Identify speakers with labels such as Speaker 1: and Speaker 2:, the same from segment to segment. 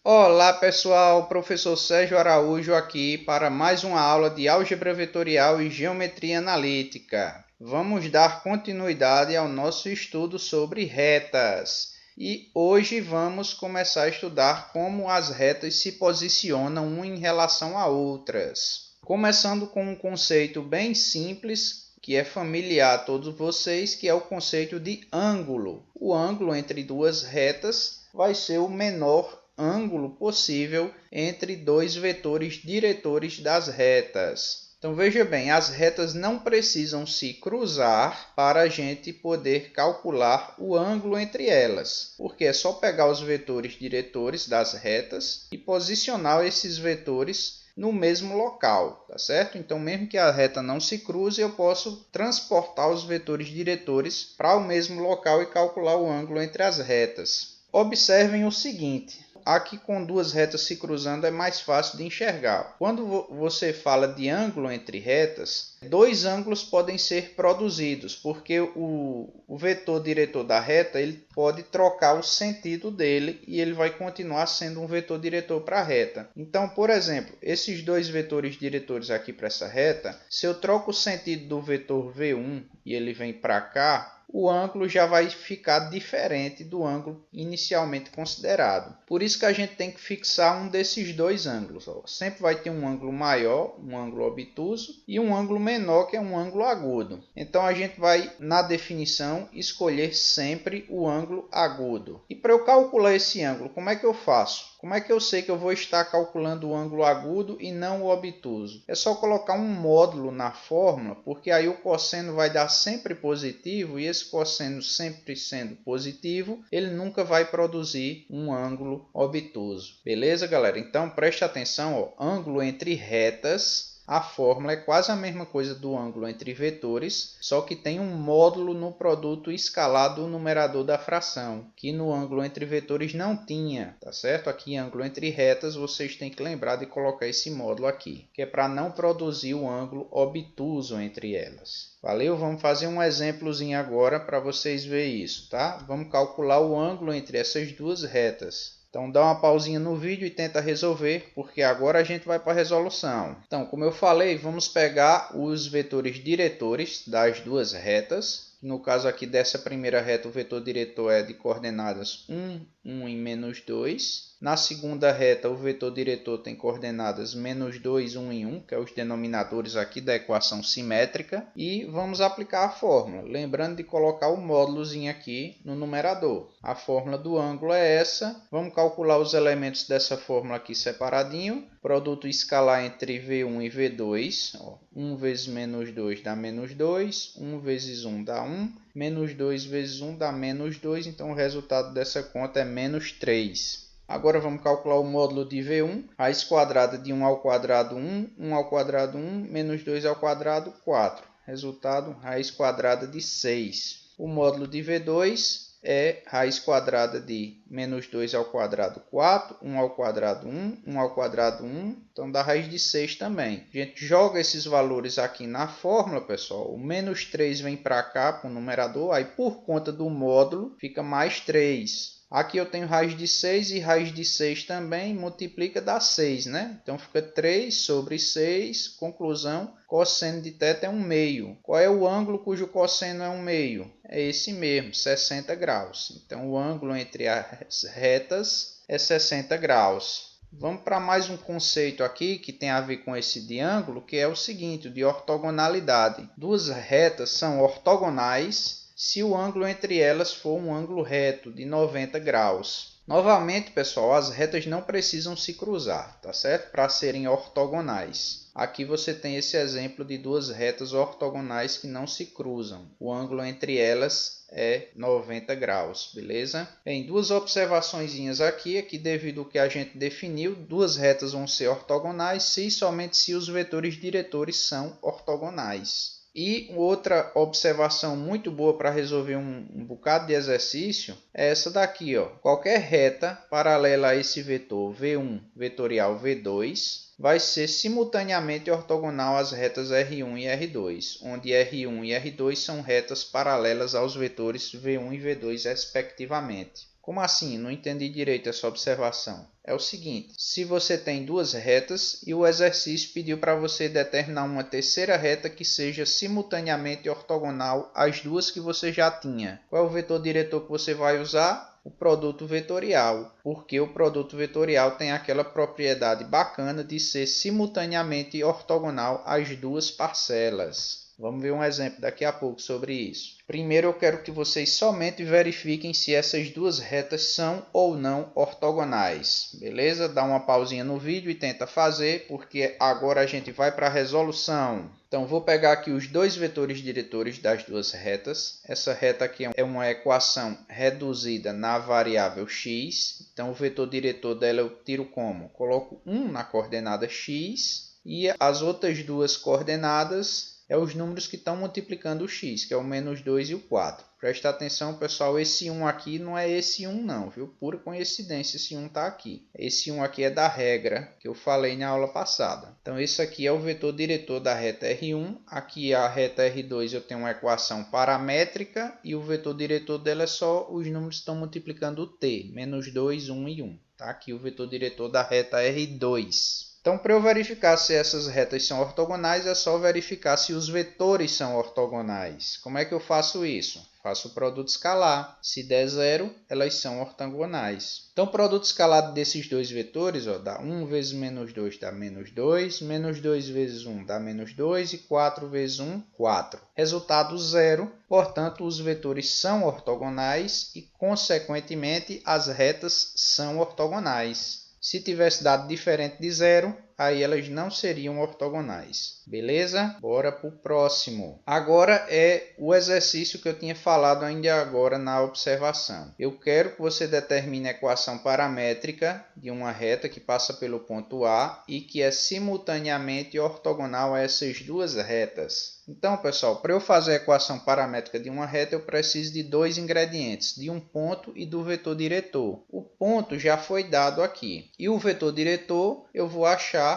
Speaker 1: Olá pessoal, professor Sérgio Araújo aqui para mais uma aula de álgebra vetorial e geometria analítica. Vamos dar continuidade ao nosso estudo sobre retas. E hoje vamos começar a estudar como as retas se posicionam uma em relação a outras. Começando com um conceito bem simples, que é familiar a todos vocês, que é o conceito de ângulo. O ângulo entre duas retas vai ser o menor ângulo possível entre dois vetores diretores das retas. Então veja bem, as retas não precisam se cruzar para a gente poder calcular o ângulo entre elas, porque é só pegar os vetores diretores das retas e posicionar esses vetores no mesmo local, tá certo? Então, mesmo que a reta não se cruze, eu posso transportar os vetores diretores para o mesmo local e calcular o ângulo entre as retas. Observem o seguinte. Aqui com duas retas se cruzando é mais fácil de enxergar. Quando você fala de ângulo entre retas, dois ângulos podem ser produzidos, porque o vetor diretor da reta ele pode trocar o sentido dele e ele vai continuar sendo um vetor diretor para a reta. Então, por exemplo, esses dois vetores diretores aqui para essa reta, se eu troco o sentido do vetor V1 e ele vem para cá, o ângulo já vai ficar diferente do ângulo inicialmente considerado. Por isso que a gente tem que fixar um desses dois ângulos. Sempre vai ter um ângulo maior, um ângulo obtuso, e um ângulo menor, que é um ângulo agudo. Então a gente vai, na definição, escolher sempre o ângulo agudo. E para eu calcular esse ângulo, como é que eu faço? Como é que eu sei que eu vou estar calculando o ângulo agudo e não o obtuso? É só colocar um módulo na fórmula, porque aí o cosseno vai dar sempre positivo, e esse cosseno sempre sendo positivo, ele nunca vai produzir um ângulo obtuso. Beleza, galera? Então preste atenção, ó, ângulo entre retas. A fórmula é quase a mesma coisa do ângulo entre vetores, só que tem um módulo no produto escalar do numerador da fração, que no ângulo entre vetores não tinha, tá certo? Aqui em ângulo entre retas vocês têm que lembrar de colocar esse módulo aqui, que é para não produzir o ângulo obtuso entre elas. Valeu? Vamos fazer um exemplozinho agora para vocês verem isso, tá? Vamos calcular o ângulo entre essas duas retas. Então dá uma pausinha no vídeo e tenta resolver, porque agora a gente vai para a resolução. Então, como eu falei, vamos pegar os vetores diretores das duas retas. No caso aqui dessa primeira reta, o vetor diretor é de coordenadas 1, 1 e menos 2. Na segunda reta, o vetor diretor tem coordenadas menos 2, 1 e 1, que é os denominadores aqui da equação simétrica. E vamos aplicar a fórmula, lembrando de colocar o módulozinho aqui no numerador. A fórmula do ângulo é essa. Vamos calcular os elementos dessa fórmula aqui separadinho. Produto escalar entre V1 e V2. 1 vezes menos 2 dá menos 2. 1 vezes 1 dá 1. Menos 2 vezes 1 dá menos 2. Então o resultado dessa conta é menos 3. Agora vamos calcular o módulo de V1. Raiz quadrada de 1 ao quadrado 1. 1 ao quadrado 1. Menos 2 ao quadrado 4. Resultado, raiz quadrada de 6. O módulo de V2 é raiz quadrada de menos 2 ao quadrado 4, 1 ao quadrado 1, 1 ao quadrado 1, então dá raiz de 6 também. A gente joga esses valores aqui na fórmula, pessoal. O menos 3 vem para cá, para o numerador, aí por conta do módulo fica mais 3. Aqui eu tenho raiz de 6 e raiz de 6 também, multiplica, dá 6, né? Então fica 3 sobre 6, conclusão, cosseno de θ é 1 meio. Qual é o ângulo cujo cosseno é 1 meio? É esse mesmo, 60 graus. Então o ângulo entre as retas é 60 graus. Vamos para mais um conceito aqui que tem a ver com esse de ângulo, que é o seguinte, o de ortogonalidade. Duas retas são ortogonais se o ângulo entre elas for um ângulo reto de 90 graus. Novamente, pessoal, as retas não precisam se cruzar, tá certo? Para serem ortogonais. Aqui você tem esse exemplo de duas retas ortogonais que não se cruzam. O ângulo entre elas é 90 graus, beleza? Bem, duas observaçõezinhas aqui, devido ao que a gente definiu, duas retas vão ser ortogonais se e somente se os vetores diretores são ortogonais. E outra observação muito boa para resolver um bocado de exercício é essa daqui, ó. Qualquer reta paralela a esse vetor V1 vetorial V2 vai ser simultaneamente ortogonal às retas R1 e R2, onde R1 e R2 são retas paralelas aos vetores V1 e V2 respectivamente. Como assim? Não entendi direito essa observação. É o seguinte, se você tem duas retas e o exercício pediu para você determinar uma terceira reta que seja simultaneamente ortogonal às duas que você já tinha. Qual é o vetor diretor que você vai usar? O produto vetorial, porque o produto vetorial tem aquela propriedade bacana de ser simultaneamente ortogonal às duas parcelas. Vamos ver um exemplo daqui a pouco sobre isso. Primeiro eu quero que vocês somente verifiquem se essas duas retas são ou não ortogonais. Beleza? Dá uma pausinha no vídeo e tenta fazer, porque agora a gente vai para a resolução. Então vou pegar aqui os dois vetores diretores das duas retas. Essa reta aqui é uma equação reduzida na variável x. Então o vetor diretor dela eu tiro como? Coloco 1 na coordenada x e as outras duas coordenadas os números que estão multiplicando o x, que é o menos 2 e o 4. Presta atenção, pessoal, esse 1 aqui não é esse 1 não, viu? Pura coincidência, esse 1 está aqui. Esse 1 aqui é da regra que eu falei na aula passada. Então, esse aqui é o vetor diretor da reta R1. Aqui a reta R2 eu tenho uma equação paramétrica e o vetor diretor dela é só os números que estão multiplicando o t, menos 2, 1 e 1. Tá aqui o vetor diretor da reta R2. Então, para eu verificar se essas retas são ortogonais, é só verificar se os vetores são ortogonais. Como é que eu faço isso? Faço o produto escalar. Se der zero, elas são ortogonais. Então, o produto escalar desses dois vetores, dá 1 vezes menos 2 dá menos 2, menos 2 vezes 1 dá menos 2 e 4 vezes 1, 4. Resultado zero, portanto, os vetores são ortogonais e, consequentemente, as retas são ortogonais. Se tivesse dado diferente de zero, aí elas não seriam ortogonais. Beleza? Bora para o próximo. Agora é o exercício que eu tinha falado ainda agora na observação. Eu quero que você determine a equação paramétrica de uma reta que passa pelo ponto A e que é simultaneamente ortogonal a essas duas retas. Então, pessoal, para eu fazer a equação paramétrica de uma reta, eu preciso de dois ingredientes, de um ponto e do vetor diretor. O ponto já foi dado aqui. E o vetor diretor eu vou achar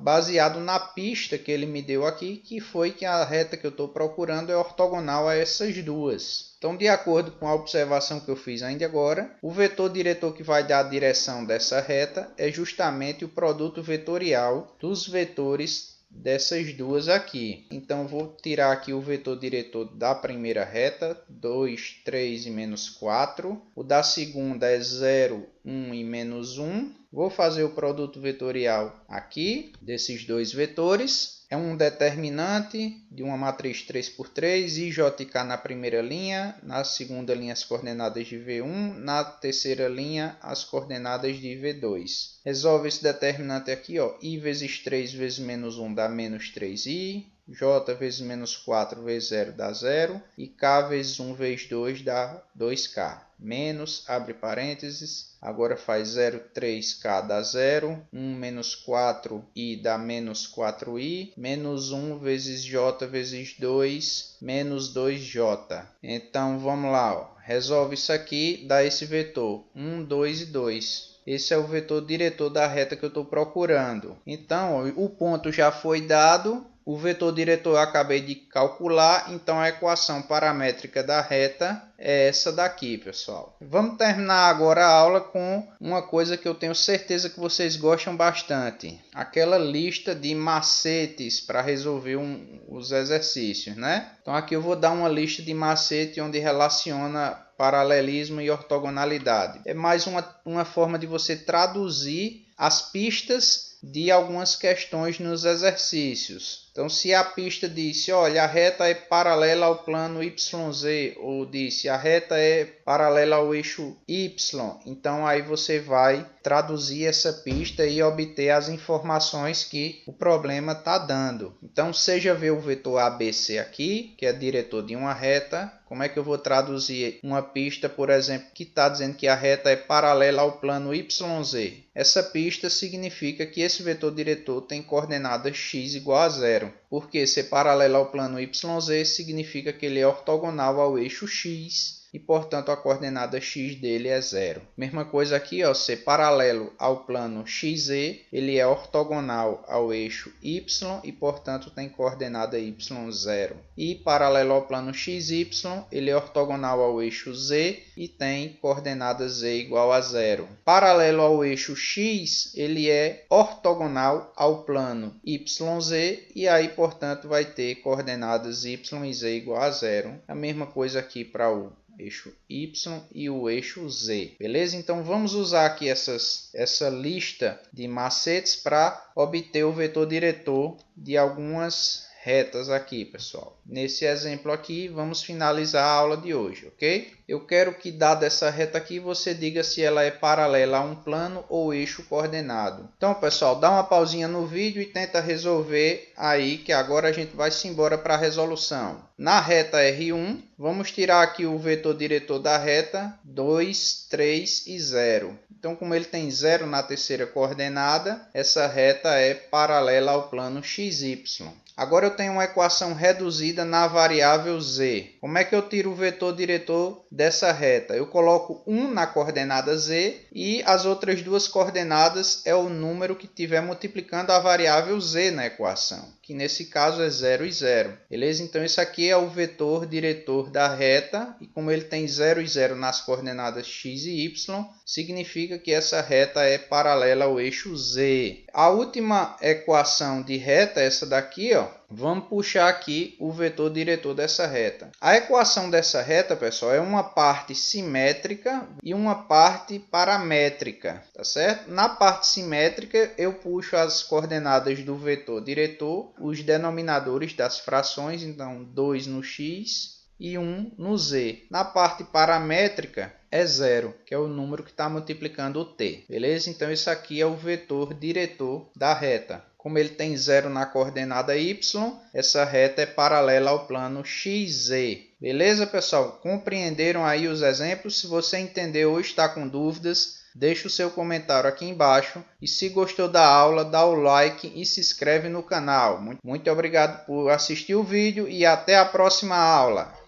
Speaker 1: baseado na pista que ele me deu aqui, que foi que a reta que eu estou procurando é ortogonal a essas duas. Então, de acordo com a observação que eu fiz ainda agora, o vetor diretor que vai dar a direção dessa reta é justamente o produto vetorial dos vetores dessas duas aqui. Então, vou tirar aqui o vetor diretor da primeira reta, 2, 3 e menos 4. O da segunda é 0, 1 e menos 1. Vou fazer o produto vetorial aqui, desses dois vetores. É um determinante de uma matriz 3 por 3, I, J e K na primeira linha, na segunda linha as coordenadas de V1, na terceira linha as coordenadas de V2. Resolve esse determinante aqui, I vezes 3 vezes menos 1 dá menos 3i, J vezes menos 4 vezes 0 dá 0, e K vezes 1 vezes 2 dá 2K. Menos, abre parênteses, agora faz 0, 3K dá 0, 1 menos 4i dá menos 4i, menos 1 vezes J vezes 2, menos 2J. Então, vamos lá, resolve isso aqui, dá esse vetor, 1, 2 e 2. Esse é o vetor diretor da reta que eu estou procurando. Então, o ponto já foi dado. O vetor diretor eu acabei de calcular, então a equação paramétrica da reta é essa daqui, pessoal. Vamos terminar agora a aula com uma coisa que eu tenho certeza que vocês gostam bastante. Aquela lista de macetes para resolver os exercícios, né? Então aqui eu vou dar uma lista de macete onde relaciona paralelismo e ortogonalidade. É mais uma forma de você traduzir as pistas de algumas questões nos exercícios. Então, se a pista disse, olha, a reta é paralela ao plano YZ, ou disse, a reta é paralela ao eixo Y, então aí você vai traduzir essa pista e obter as informações que o problema está dando. Então, seja ver o vetor ABC aqui, que é diretor de uma reta. Como é que eu vou traduzir uma pista, por exemplo, que está dizendo que a reta é paralela ao plano YZ? Essa pista significa que esse vetor diretor tem coordenadas x igual a 0. Porque ser paralelo ao plano YZ significa que ele é ortogonal ao eixo x. e, portanto, a coordenada x dele é 0. Mesma coisa aqui, ó, ser paralelo ao plano XZ, ele é ortogonal ao eixo y e, portanto, tem coordenada y 0. E paralelo ao plano XY, ele é ortogonal ao eixo Z e tem coordenada z igual a 0. Paralelo ao eixo x, ele é ortogonal ao plano YZ e aí, portanto, vai ter coordenadas y e z igual a 0. A mesma coisa aqui para o eixo Y e o eixo Z. Beleza? Então, vamos usar aqui essa lista de macetes para obter o vetor diretor de algumas retas aqui, pessoal. Nesse exemplo aqui, vamos finalizar a aula de hoje, ok? Eu quero que, dada essa reta aqui, você diga se ela é paralela a um plano ou eixo coordenado. Então, pessoal, dá uma pausinha no vídeo e tenta resolver aí, que agora a gente vai se embora para a resolução. Na reta R1, vamos tirar aqui o vetor diretor da reta 2, 3 e 0. Então, como ele tem 0 na terceira coordenada, essa reta é paralela ao plano XY. Agora eu tenho uma equação reduzida na variável z. Como é que eu tiro o vetor diretor dessa reta? Eu coloco 1 na coordenada z e as outras duas coordenadas é o número que estiver multiplicando a variável z na equação, que nesse caso é 0 e 0. Beleza? Então isso aqui é o vetor diretor da reta e como ele tem 0 e 0 nas coordenadas x e y, significa que essa reta é paralela ao eixo z. A última equação de reta, essa daqui, ó, vamos puxar aqui o vetor diretor dessa reta. A equação dessa reta, pessoal, é uma parte simétrica e uma parte paramétrica, tá certo? Na parte simétrica, eu puxo as coordenadas do vetor diretor, os denominadores das frações, então 2 no x e 1 no z. Na parte paramétrica, é 0, que é o número que está multiplicando o t. Beleza? Então, isso aqui é o vetor diretor da reta. Como ele tem 0 na coordenada y, essa reta é paralela ao plano XZ. Beleza, pessoal? Compreenderam aí os exemplos? Se você entendeu ou está com dúvidas, deixe o seu comentário aqui embaixo. E se gostou da aula, dá o like e se inscreve no canal. Muito obrigado por assistir o vídeo e até a próxima aula.